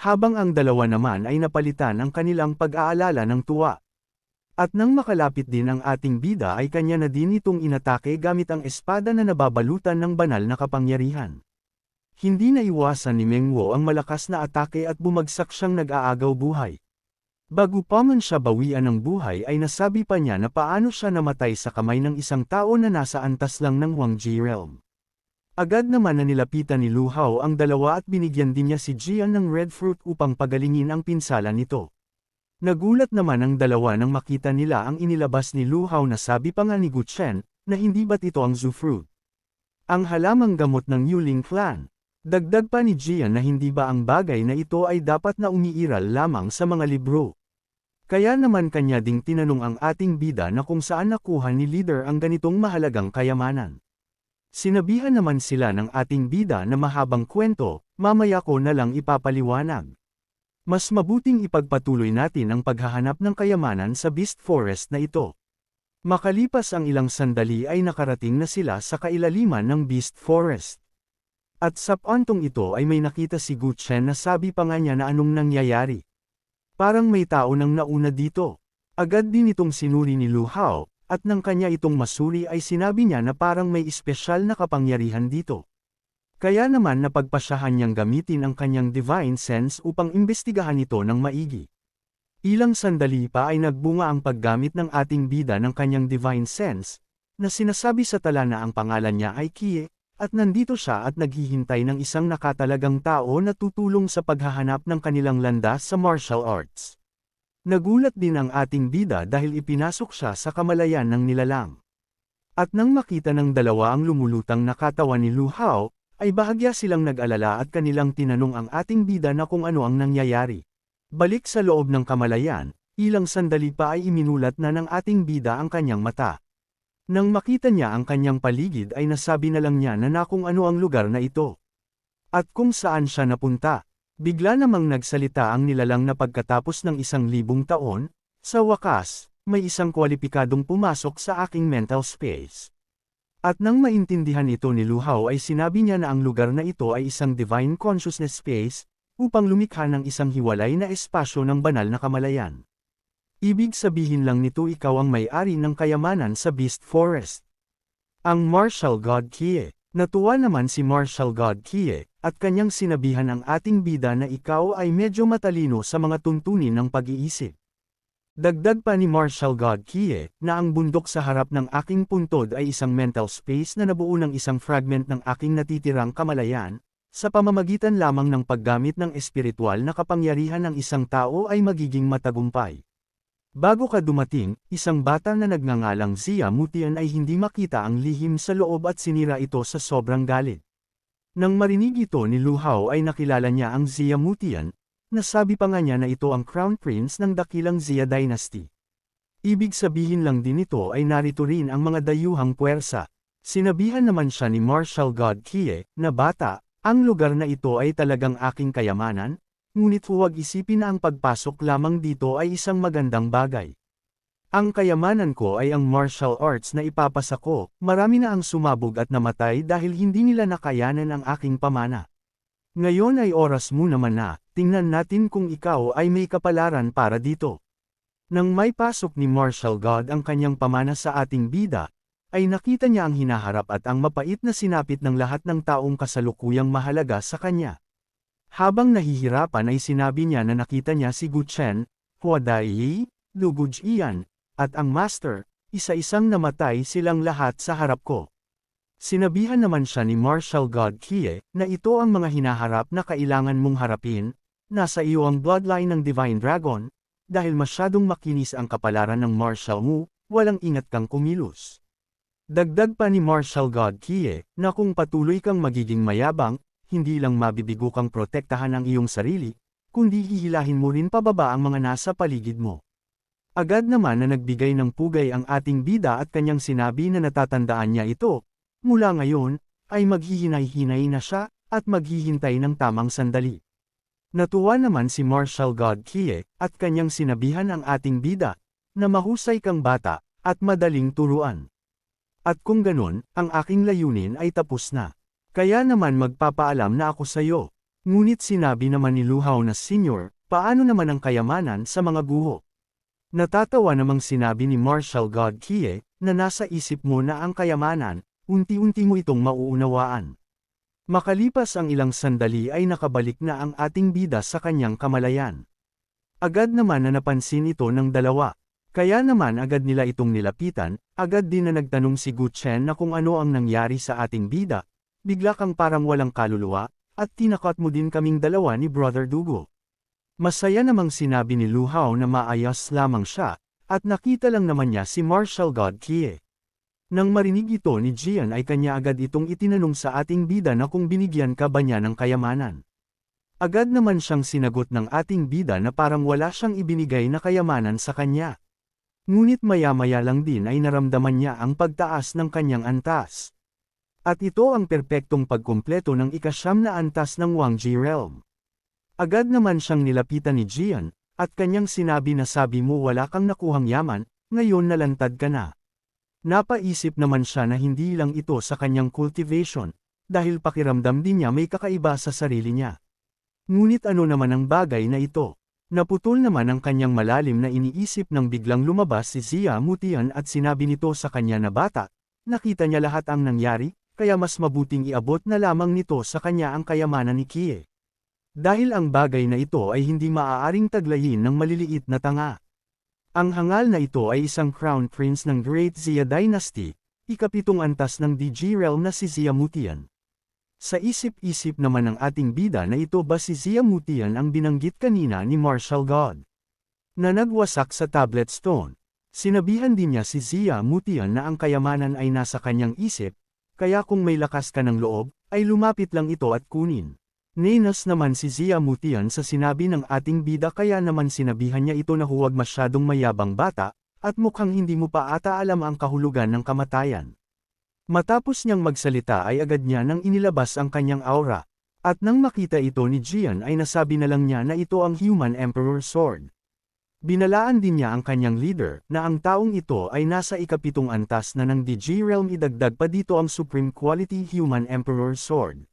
Habang ang dalawa naman ay napalitan ang kanilang pag-aalala ng tuwa. At nang makalapit din ang ating bida ay kanya na din itong inatake gamit ang espada na nababalutan ng banal na kapangyarihan. Hindi naiwasan ni Meng Wu ang malakas na atake at bumagsak siyang nag-aagaw buhay. Bago pa man siya bawian ng buhay ay nasabi pa niya na paano siya namatay sa kamay ng isang tao na nasa antas lang ng Huangji Realm. Agad naman na nilapitan ni Lu Hao ang dalawa at binigyan din niya si Jian ng red fruit upang pagalingin ang pinsala nito. Nagulat naman ang dalawa nang makita nila ang inilabas ni Lu Hao na sabi pa nga ni Gu Chen, na hindi ba't ito ang Zhu fruit? Ang halamang gamot ng Yuling clan. Dagdag pa ni Jian na hindi ba ang bagay na ito ay dapat na umiiral lamang sa mga libro. Kaya naman kanya ding tinanong ang ating bida na kung saan nakuha ni leader ang ganitong mahalagang kayamanan. Sinabihan naman sila ng ating bida na mahabang kwento, mamaya ko na lang ipapaliwanag. Mas mabuting ipagpatuloy natin ang paghahanap ng kayamanan sa Beast Forest na ito. Makalipas ang ilang sandali ay nakarating na sila sa kailaliman ng Beast Forest. At sa puntong ito ay may nakita si Gu Chen na sabi pa nga niya na anong nangyayari. Parang may tao nang nauna dito. Agad din itong sinuri ni Lu Hao, at nang kanya itong masuri ay sinabi niya na parang may espesyal na kapangyarihan dito. Kaya naman napagpasyahan niyang gamitin ang kanyang divine sense upang imbestigahan ito ng maigi. Ilang sandali pa ay nagbunga ang paggamit ng ating bida ng kanyang divine sense, na sinasabi sa tala na ang pangalan niya ay Kie, at nandito siya at naghihintay ng isang nakatalagang tao na tutulong sa paghahanap ng kanilang landas sa martial arts. Nagulat din ang ating bida dahil ipinasok siya sa kamalayan ng nilalang. At nang makita ng dalawa ang lumulutang na katawan ni Lu Hao, ay bahagya silang nag-alala at kanilang tinanong ang ating bida na kung ano ang nangyayari. Balik sa loob ng kamalayan, ilang sandali pa ay iminulat na ng ating bida ang kanyang mata. Nang makita niya ang kanyang paligid ay nasabi na lang niya na kung ano ang lugar na ito. At kung saan siya napunta. Bigla namang nagsalita ang nilalang na pagkatapos ng 1,000 taon, sa wakas, may isang kwalipikadong pumasok sa aking mental space. At nang maintindihan ito ni Lu Hao ay sinabi niya na ang lugar na ito ay isang divine consciousness space, upang lumikha ng isang hiwalay na espasyo ng banal na kamalayan. Ibig sabihin lang nito ikaw ang may-ari ng kayamanan sa Beast Forest. Ang Martial God Kie. Natuwa naman si Martial God Kie, at kanyang sinabihan ang ating bida na ikaw ay medyo matalino sa mga tuntunin ng pag-iisip. Dagdag pa ni Martial God Kie, na ang bundok sa harap ng aking puntod ay isang mental space na nabuo ng isang fragment ng aking natitirang kamalayan, sa pamamagitan lamang ng paggamit ng espiritual na kapangyarihan ng isang tao ay magiging matagumpay. Bago ka dumating, isang bata na nagngangalang Zia Mutian ay hindi makita ang lihim sa loob at sinira ito sa sobrang galit. Nang marinig ito ni Lu Hao ay nakilala niya ang Zia Mutian, nasabi pa nga niya na ito ang Crown Prince ng dakilang Zia Dynasty. Ibig sabihin lang din ito ay narito rin ang mga dayuhang puwersa. Sinabihan naman siya ni Martial God Kie, na bata, ang lugar na ito ay talagang aking kayamanan, ngunit huwag isipin na ang pagpasok lamang dito ay isang magandang bagay. Ang kayamanan ko ay ang martial arts na ipapasa ko, marami na ang sumabog at namatay dahil hindi nila nakayanan ang aking pamana. Ngayon ay oras mo naman na, tingnan natin kung ikaw ay may kapalaran para dito. Nang may pasok ni Martial God ang kanyang pamana sa ating bida, ay nakita niya ang hinaharap at ang mapait na sinapit ng lahat ng taong kasalukuyang mahalaga sa kanya. Habang nahihirapan ay sinabi niya na nakita niya si Gu Chen, Hua Dai, Lu Gujian, at ang Master, isa-isang namatay silang lahat sa harap ko. Sinabihan naman siya ni Martial God Kie, na ito ang mga hinaharap na kailangan mong harapin, nasa iyo ang bloodline ng Divine Dragon, dahil masyadong makinis ang kapalaran ng martial mo, walang ingat kang kumilos. Dagdag pa ni Martial God Kie, na kung patuloy kang magiging mayabang, hindi lang mabibigo kang protektahan ang iyong sarili, kundi hihilahin mo rin pababa ang mga nasa paligid mo. Agad naman na nagbigay ng pugay ang ating bida at kanyang sinabi na natatandaan niya ito, mula ngayon, ay maghihinay-hinay na siya, at maghihintay ng tamang sandali. Natuwa naman si Martial God Kie, at kanyang sinabihan ang ating bida, na mahusay kang bata, at madaling turuan. At kung ganun, ang aking layunin ay tapos na. Kaya naman magpapaalam na ako sa iyo. Ngunit sinabi naman ni Lu Hao na senior, paano naman ang kayamanan sa mga guho? Natatawa namang sinabi ni Martial God Kie, na nasa isip mo na ang kayamanan, unti-unti mo itong mauunawaan. Makalipas ang ilang sandali ay nakabalik na ang ating bida sa kanyang kamalayan. Agad naman na napansin ito ng dalawa. Kaya naman agad nila itong nilapitan, agad din na nagtanong si Gu Chen na kung ano ang nangyari sa ating bida, bigla kang parang walang kaluluwa, at tinakot mo din kaming dalawa ni Brother Dugo. Masaya namang sinabi ni Lu Hao na maayos lamang siya, at nakita lang naman niya si Martial God Kie. Nang marinig ito ni Jian ay kanya agad itong itinanong sa ating bida na kung binigyan ka ba niya ng kayamanan. Agad naman siyang sinagot ng ating bida na parang wala siyang ibinigay na kayamanan sa kanya. Ngunit maya-maya lang din ay naramdaman niya ang pagtaas ng kanyang antas. At ito ang perpektong pagkumpleto ng ika-9 na antas ng Wangji Realm. Agad naman siyang nilapitan ni Jian, at kanyang sinabi na sabi mo wala kang nakuhang yaman, ngayon nalantad ka na. Napaisip naman siya na hindi lang ito sa kanyang cultivation, dahil pakiramdam din niya may kakaiba sa sarili niya. Ngunit ano naman ang bagay na ito? Naputol naman ang kanyang malalim na iniisip nang biglang lumabas si Zia Mutian at sinabi nito sa kanya na bata, nakita niya lahat ang nangyari, kaya mas mabuting iabot na lamang nito sa kanya ang kayamanan ni Kie. Dahil ang bagay na ito ay hindi maaaring taglayin ng maliliit na tanga. Ang hangal na ito ay isang crown prince ng Great Xia Dynasty, ika-7 antas ng DG Realm na si Zia Mutian. Sa isip-isip naman ng ating bida na ito ba si Zia Mutian ang binanggit kanina ni Martial God, na nagwasak sa tablet stone. Sinabihan din niya si Zia Mutian na ang kayamanan ay nasa kanyang isip, kaya kung may lakas ka ng loob, ay lumapit lang ito at kunin. Nenas naman si Zia Mutian sa sinabi ng ating bida kaya naman sinabihan niya ito na huwag masyadong mayabang bata, at mukhang hindi mo pa ata alam ang kahulugan ng kamatayan. Matapos niyang magsalita ay agad niya nang inilabas ang kanyang aura, at nang makita ito ni Jian ay nasabi na lang niya na ito ang Human Emperor Sword. Binalaan din niya ang kanyang leader na ang taong ito ay nasa ika-7 antas na ng DG Realm idagdag pa dito ang Supreme Quality Human Emperor Sword.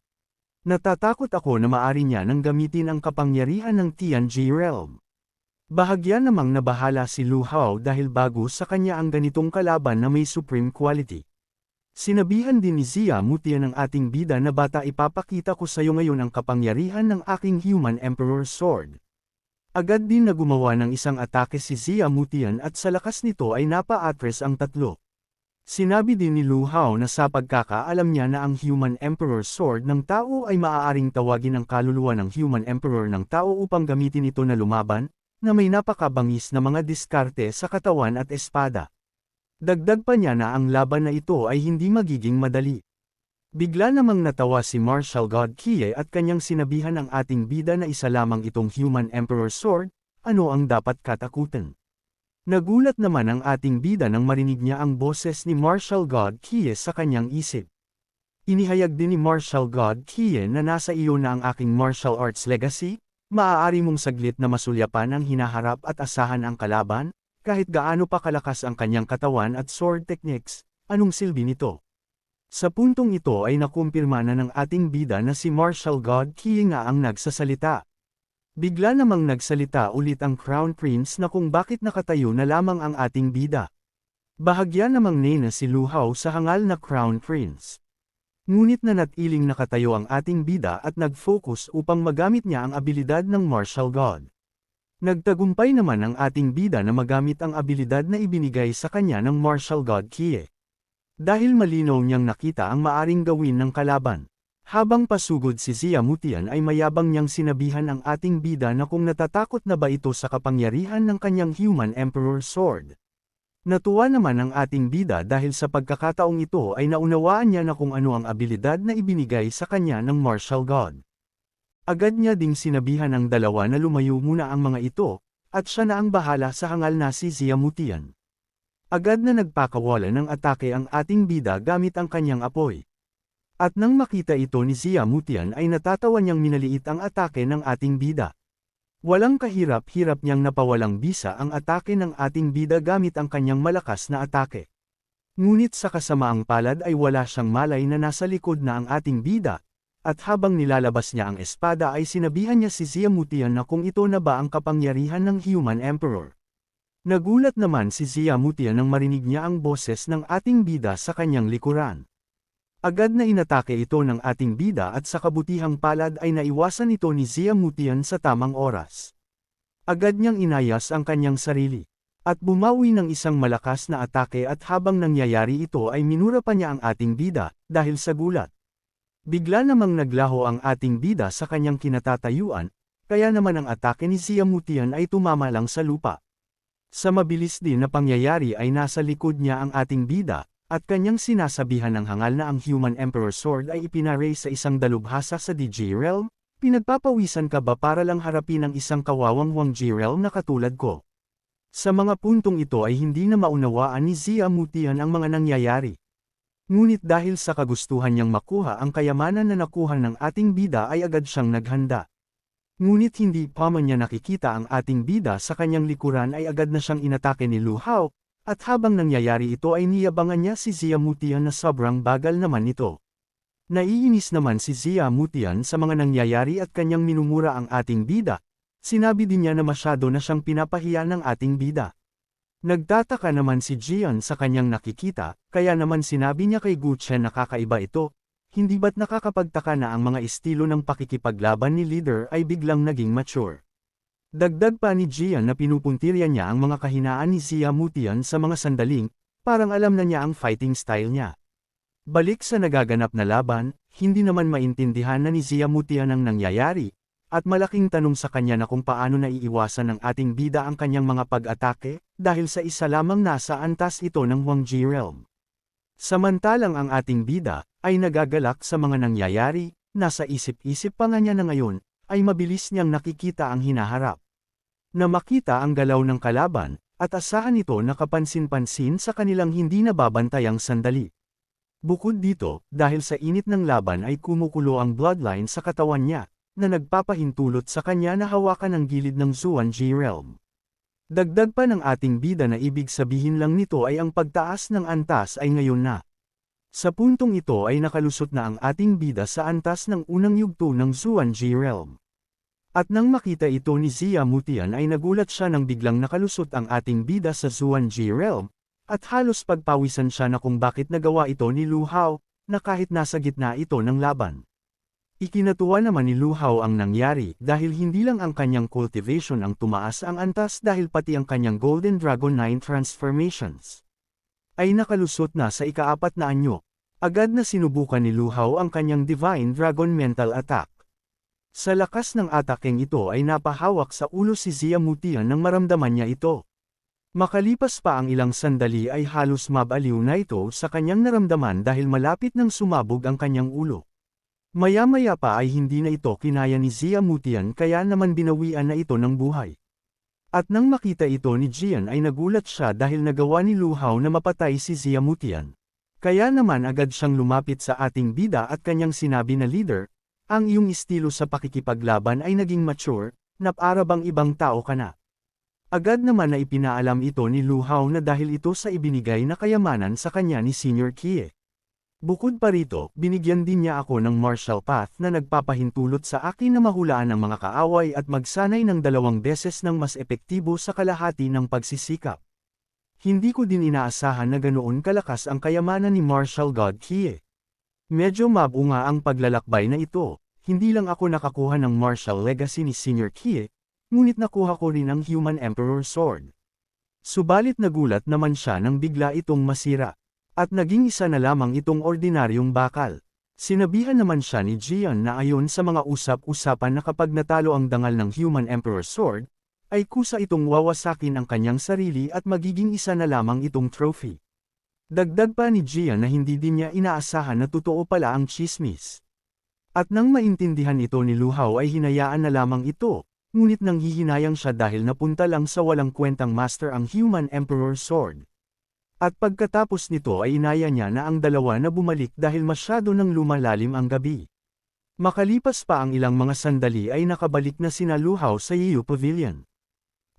Natatakot ako na maari niya nang gamitin ang kapangyarihan ng Tianji Realm. Bahagya namang nabahala si Lu Hao dahil bago sa kanya ang ganitong kalaban na may supreme quality. Sinabihan din ni Zia Mutian ng ating bida na bata ipapakita ko sa iyo ngayon ang kapangyarihan ng aking Human Emperor Sword. Agad din na gumawa ng isang atake si Zia Mutian at sa lakas nito ay napa-atres ang tatlo. Sinabi din ni Lu Hao na sa pagkakaalam niya na ang Human Emperor Sword ng tao ay maaaring tawagin ang kaluluwa ng Human Emperor ng tao upang gamitin ito na lumaban, na may napakabangis na mga diskarte sa katawan at espada. Dagdag pa niya na ang laban na ito ay hindi magiging madali. Bigla namang natawa si Martial God Kie at kanyang sinabihan ang ating bida na isa lamang itong Human Emperor Sword, ano ang dapat katakutan? Nagulat naman ang ating bida nang marinig niya ang boses ni Martial God Kie sa kanyang isip. Inihayag din ni Martial God Kie na nasa iyo na ang aking martial arts legacy, maaari mong saglit na masulyapan ang hinaharap at asahan ang kalaban, kahit gaano pa kalakas ang kanyang katawan at sword techniques, anong silbi nito? Sa puntong ito ay nakumpirma na ng ating bida na si Martial God Kie nga ang nagsasalita. Bigla namang nagsalita ulit ang Crown Prince na kung bakit nakatayo na lamang ang ating bida. Bahagya namang nena si Lu Hao sa hangal na Crown Prince. Ngunit nanatiling nakatayo ang ating bida at nag-focus upang magamit niya ang abilidad ng Martial God. Nagtagumpay naman ang ating bida na magamit ang abilidad na ibinigay sa kanya ng Martial God Kie. Dahil malinaw niyang nakita ang maaring gawin ng kalaban. Habang pasugod si Zia Mutian ay mayabang niyang sinabihan ang ating bida na kung natatakot na ba ito sa kapangyarihan ng kanyang Human Emperor Sword. Natuwa naman ang ating bida dahil sa pagkakataong ito ay naunawaan niya na kung ano ang abilidad na ibinigay sa kanya ng Martial God. Agad niya ding sinabihan ang dalawa na lumayo muna ang mga ito, at siya na ang bahala sa hangal na si Zia Mutian. Agad na nagpakawala ng atake ang ating bida gamit ang kanyang apoy. At nang makita ito ni Zia Mutian ay natatawa niyang minaliit ang atake ng ating bida. Walang kahirap-hirap niyang napawalang bisa ang atake ng ating bida gamit ang kanyang malakas na atake. Ngunit sa kasamaang palad ay wala siyang malay na nasa likod na ang ating bida, at habang nilalabas niya ang espada ay sinabihan niya si Zia Mutian na kung ito na ba ang kapangyarihan ng Human Emperor. Nagulat naman si Zia Mutian nang marinig niya ang boses ng ating bida sa kanyang likuran. Agad na inatake ito ng ating bida at sa kabutihang palad ay naiwasan ito ni Zia Mutian sa tamang oras. Agad niyang inayos ang kanyang sarili. At bumawi ng isang malakas na atake at habang nangyayari ito ay minura pa niya ang ating bida, dahil sa gulat. Bigla namang naglaho ang ating bida sa kanyang kinatatayuan, kaya naman ang atake ni Zia Mutian ay tumama lang sa lupa. Sa mabilis din na pangyayari ay nasa likod niya ang ating bida, at kanyang sinasabihan ng hangal na ang Human Emperor Sword ay ipinaray sa isang dalubhasa sa DJ Realm. Pinagpapawisan ka ba para lang harapin ang isang kawawang Huang Ji Realm na katulad ko? Sa mga puntong ito ay hindi na maunawaan ni Zia Mutian ang mga nangyayari. Ngunit dahil sa kagustuhan niyang makuha ang kayamanan na nakuha ng ating bida ay agad siyang naghanda. Ngunit hindi pa man niya nakikita ang ating bida sa kanyang likuran ay agad na siyang inatake ni Lu Hao. At habang nangyayari ito ay niyabangan niya si Zia Mutian na sobrang bagal naman ito. Naiinis naman si Zia Mutian sa mga nangyayari at kanyang minumura ang ating bida. Sinabi din niya na masyado na siyang pinapahiya ng ating bida. Nagtataka naman si Jian sa kanyang nakikita, kaya naman sinabi niya kay Gu Chen na kakaiba ito. Hindi ba't nakakapagtaka na ang mga estilo ng pakikipaglaban ni leader ay biglang naging mature. Dagdag pa ni Jian na pinupuntirya niya ang mga kahinaan ni Zia Mutian sa mga sandaling, parang alam na niya ang fighting style niya. Balik sa nagaganap na laban, hindi naman maintindihan na ni Zia Mutian ang nangyayari, at malaking tanong sa kanya na kung paano naiiwasan ng ating bida ang kanyang mga pag-atake, dahil sa isa lamang nasa antas ito ng Huang Ji Realm. Samantalang ang ating bida, ay nagagalak sa mga nangyayari, nasa isip-isip pa nga niya na ngayon, ay mabilis niyang nakikita ang hinaharap. Na makita ang galaw ng kalaban, at asahan ito na kapansin-pansin sa kanilang hindi nababantayang sandali. Bukod dito, dahil sa init ng laban ay kumukulo ang bloodline sa katawan niya, na nagpapahintulot sa kanya na hawakan ang gilid ng Xuan Ji Realm. Dagdag pa ng ating bida na ibig sabihin lang nito ay ang pagtaas ng antas ay ngayon na. Sa puntong ito ay nakalusot na ang ating bida sa antas ng unang yugto ng Xuan Ji Realm. At nang makita ito ni Zia Mutian ay nagulat siya nang biglang nakalusot ang ating bida sa Xuan Ji Realm, at halos pagpawisan siya na kung bakit nagawa ito ni Lu Hao, na kahit nasa gitna ito ng laban. Ikinatuwa naman ni Lu Hao ang nangyari dahil hindi lang ang kanyang cultivation ang tumaas ang antas dahil pati ang kanyang Golden Dragon 9 transformations ay nakalusot na sa ika-4 na anyo. Agad na sinubukan ni Lu Hao ang kanyang Divine Dragon Mental Attack. Sa lakas ng atakeng ito ay napahawak sa ulo si Zia Mutian nang maramdaman niya ito. Makalipas pa ang ilang sandali ay halos mabaliw na ito sa kanyang naramdaman dahil malapit nang sumabog ang kanyang ulo. Maya-maya pa ay hindi na ito kinaya ni Zia Mutian kaya naman binawian na ito ng buhay. At nang makita ito ni Jian ay nagulat siya dahil nagawa ni Lu Hao na mapatay si Zia Mutian. Kaya naman agad siyang lumapit sa ating bida at kanyang sinabi na leader, ang iyong estilo sa pakikipaglaban ay naging mature, na para bang ibang tao ka na. Agad naman na ipinaalam ito ni Lu Hao na dahil ito sa ibinigay na kayamanan sa kanya ni Senior Kie. Bukod pa rito, binigyan din niya ako ng martial path na nagpapahintulot sa akin na mahulaan ng mga kaaway at magsanay ng 2 beses ng mas epektibo sa kalahati ng pagsisikap. Hindi ko din inaasahan na ganoon kalakas ang kayamanan ni Martial God Kie. Medyo mabunga ang paglalakbay na ito, hindi lang ako nakakuha ng martial legacy ni Senior Kie, ngunit nakuha ko rin ang Human Emperor Sword. Subalit nagulat naman siya nang bigla itong masira, at naging isa na lamang itong ordinaryong bakal. Sinabihan naman siya ni Jian na ayon sa mga usap-usapan na kapag natalo ang dangal ng Human Emperor Sword, ay kusa itong wawasakin ang kanyang sarili at magiging isa na lamang itong trophy. Dagdag pa ni Jian na hindi din niya inaasahan na totoo pala ang chismis. At nang maintindihan ito ni Lu Hao ay hinayaan na lamang ito, ngunit nang hihinayang siya dahil napunta lang sa walang kwentang master ang Human Emperor Sword. At pagkatapos nito ay inaya niya na ang dalawa na bumalik dahil masyado nang lumalalim ang gabi. Makalipas pa ang ilang mga sandali ay nakabalik na sina Lu Hao sa Yiyu Pavilion.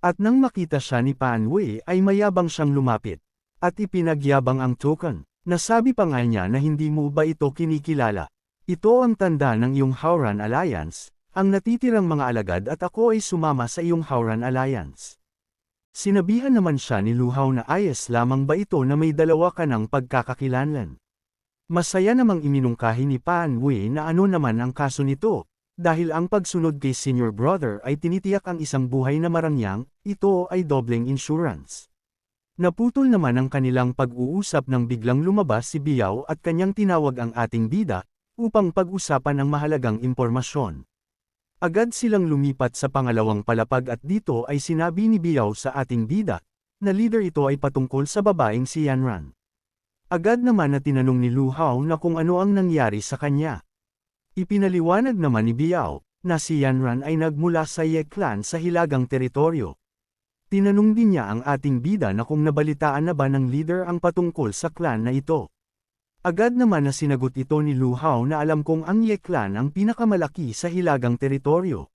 At nang makita siya ni Pan Wei ay mayabang siyang lumapit. At ipinagyabang ang token. Nasabi pa nga niya na hindi mo ba ito kinikilala. Ito ang tanda ng iyong Howran Alliance, ang natitirang mga alagad at ako ay sumama sa iyong Howran Alliance. Sinabihan naman siya ni Lu Hao na ayos lamang ba ito na may dalawa ka ng pagkakakilanlan. Masaya namang iminungkahi ni Pan Wei na ano naman ang kaso nito, dahil ang pagsunod kay Senior Brother ay tinitiyak ang isang buhay na marangyang, ito ay dobleng insurance. Naputol naman ang kanilang pag-uusap nang biglang lumabas si Biao at kanyang tinawag ang ating bida, upang pag-usapan ang mahalagang impormasyon. Agad silang lumipat sa pangalawang palapag at dito ay sinabi ni Biao sa ating bida, na leader ito ay patungkol sa babaeng si Yanran. Agad naman na tinanong ni Lu Hao na kung ano ang nangyari sa kanya. Ipinaliwanag naman ni Biao, na si Yanran ay nagmula sa Ye clan sa hilagang teritoryo. Tinanong din niya ang ating bida na kung nabalitaan na ba ng leader ang patungkol sa clan na ito. Agad naman na sinagot ito ni Lu Hao na alam kong ang Ye clan ang pinakamalaki sa hilagang teritoryo.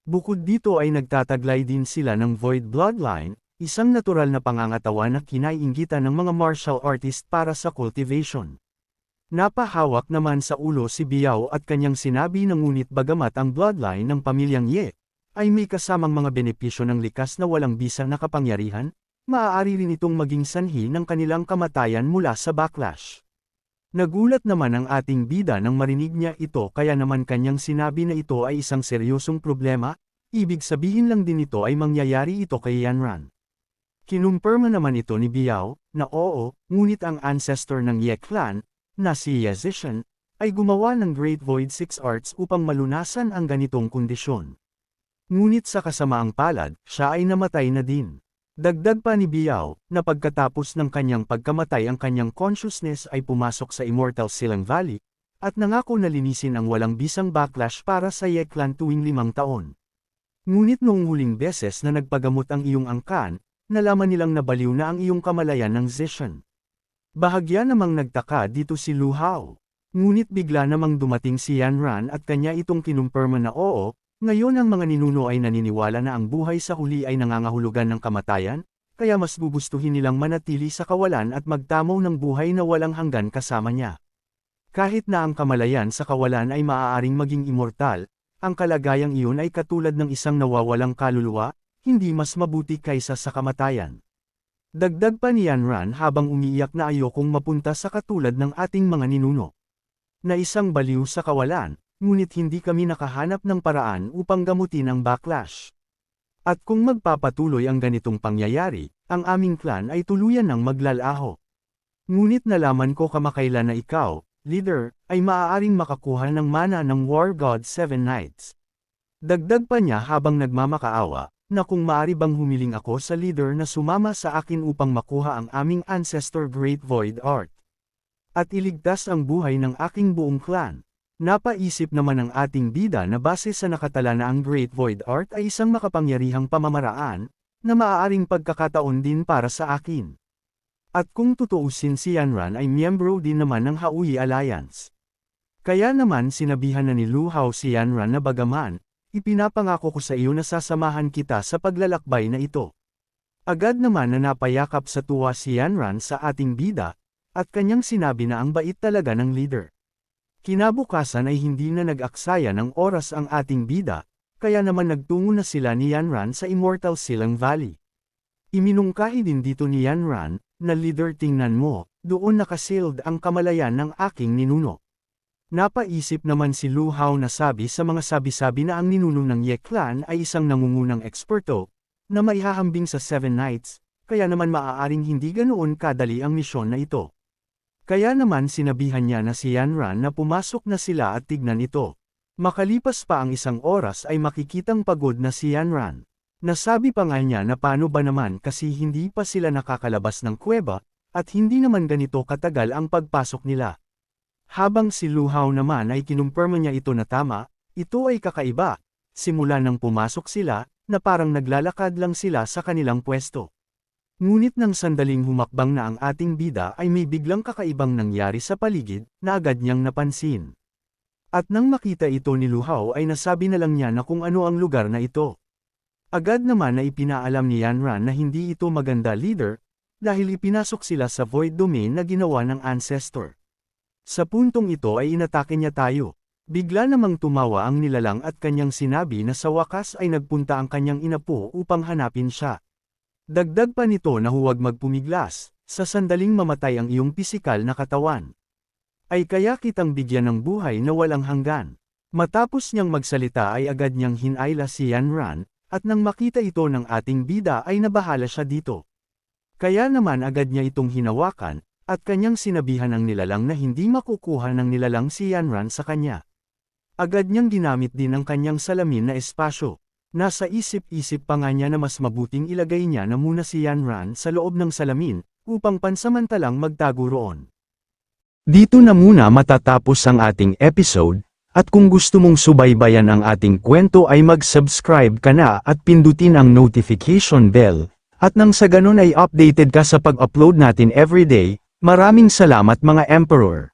Bukod dito ay nagtataglay din sila ng Void Bloodline, isang natural na pangangatawan na kinaiinggitan ng mga martial artist para sa cultivation. Napahawak naman sa ulo si Biao at kanyang sinabi na ngunit bagamat ang bloodline ng pamilyang Ye, ay may kasamang mga benepisyo ng likas na walang bisang na kapangyarihan, maaari rin itong maging sanhi ng kanilang kamatayan mula sa backlash. Nagulat naman ang ating bida nang marinig niya ito kaya naman kanyang sinabi na ito ay isang seryosong problema, ibig sabihin lang din ito ay mangyayari ito kay Yanran. Kinumpirma naman ito ni Biao, na oo, ngunit ang ancestor ng Ye clan, na si Ye Zishan, ay gumawa ng Great Void 6 Arts upang malunasan ang ganitong kondisyon. Ngunit sa kasamaang palad, siya ay namatay na din. Dagdag pa ni Biao, na pagkatapos ng kanyang pagkamatay ang kanyang consciousness ay pumasok sa Immortal Silang Valley, at nangako na linisin ang walang bisang backlash para sa Ye clan tuwing 5 taon. Ngunit noong huling beses na nagpagamot ang iyong angkan, nalaman nilang nabaliw na ang iyong kamalayan ng Zishan. Bahagya namang nagtaka dito si Lu Hao. Ngunit bigla namang dumating si Yanran at kanya itong kinumpirma na oo, ngayon ang mga ninuno ay naniniwala na ang buhay sa huli ay nangangahulugan ng kamatayan, kaya mas gugustuhin nilang manatili sa kawalan at magtamaw ng buhay na walang hanggan kasama niya. Kahit na ang kamalayan sa kawalan ay maaaring maging immortal, ang kalagayang iyon ay katulad ng isang nawawalang kaluluwa, hindi mas mabuti kaysa sa kamatayan. Dagdag pa ni Yanran habang umiiyak na ayokong mapunta sa katulad ng ating mga ninuno. Na isang baliw sa kawalan, ngunit hindi kami nakahanap ng paraan upang gamutin ang backlash. At kung magpapatuloy ang ganitong pangyayari, ang aming clan ay tuluyan ng maglalaho. Ngunit nalaman ko kamakailan na ikaw, leader, ay maaaring makakuha ng mana ng War God 7 Nights. Dagdag pa niya habang nagmamakaawa, na kung maaari bang humiling ako sa leader na sumama sa akin upang makuha ang aming ancestor Great Void Art. At iligtas ang buhay ng aking buong clan. Napaisip naman ang ating bida na base sa nakatala na ang Great Void Art ay isang makapangyarihang pamamaraan, na maaaring pagkakataon din para sa akin. At kung tutuusin si Yanran ay miyembro din naman ng Haui Alliance. Kaya naman sinabihan na ni Lu Hao si Yanran na bagaman, ipinapangako ko sa iyo na sasamahan kita sa paglalakbay na ito. Agad naman na napayakap sa tuwa si Yanran sa ating bida, at kanyang sinabi na ang bait talaga ng leader. Kinabukasan ay hindi na nag-aksaya ng oras ang ating bida, kaya naman nagtungo na sila ni Yanran sa Immortal Silang Valley. Iminungkahi din dito ni Yanran, na leader tingnan mo, doon nakasealed ang kamalayan ng aking ninuno. Napaisip naman si Lu Hao na sabi sa mga sabi-sabi na ang ninuno ng Ye clan ay isang nangungunang eksperto, na maihahambing sa 7 Nights, kaya naman maaaring hindi ganoon kadali ang misyon na ito. Kaya naman sinabihan niya na si Yanran na pumasok na sila at tignan ito. Makalipas pa ang 1 oras ay makikitang pagod na si Yanran. Nasabi pa nga niya na paano ba naman kasi hindi pa sila nakakalabas ng kuweba, at hindi naman ganito katagal ang pagpasok nila. Habang si Lu Hao naman ay kinumpirma niya ito na tama, ito ay kakaiba. Simula nang pumasok sila, na parang naglalakad lang sila sa kanilang pwesto. Ngunit nang sandaling humakbang na ang ating bida ay may biglang kakaibang nangyari sa paligid, na agad niyang napansin. At nang makita ito ni Lu Hao ay nasabi na lang niya na kung ano ang lugar na ito. Agad naman na ipinaalam ni Yanran na hindi ito maganda leader, dahil ipinasok sila sa void domain na ginawa ng ancestor. Sa puntong ito ay inatake niya tayo. Bigla namang tumawa ang nilalang at kanyang sinabi na sa wakas ay nagpunta ang kanyang inapo upang hanapin siya. Dagdag pa nito na huwag magpumiglas, sa sandaling mamatay ang iyong pisikal na katawan. Ay kaya kitang bigyan ng buhay na walang hanggan. Matapos niyang magsalita ay agad niyang hinayla si Yanran, at nang makita ito ng ating bida ay nabahala siya dito. Kaya naman agad niya itong hinawakan, at kanyang sinabihan ang nilalang na hindi makukuha ng nilalang si Yanran sa kanya. Agad niyang ginamit din ang kanyang salamin na espasyo. Nasa isip-isip pa nga niya na mas mabuting ilagay niya na muna si Yanran sa loob ng salamin, upang pansamantalang magtago roon. Dito na muna matatapos ang ating episode, at kung gusto mong subaybayan ang ating kwento ay mag-subscribe ka na at pindutin ang notification bell, at nang sa ganun ay updated ka sa pag-upload natin everyday. Maraming salamat mga Emperor!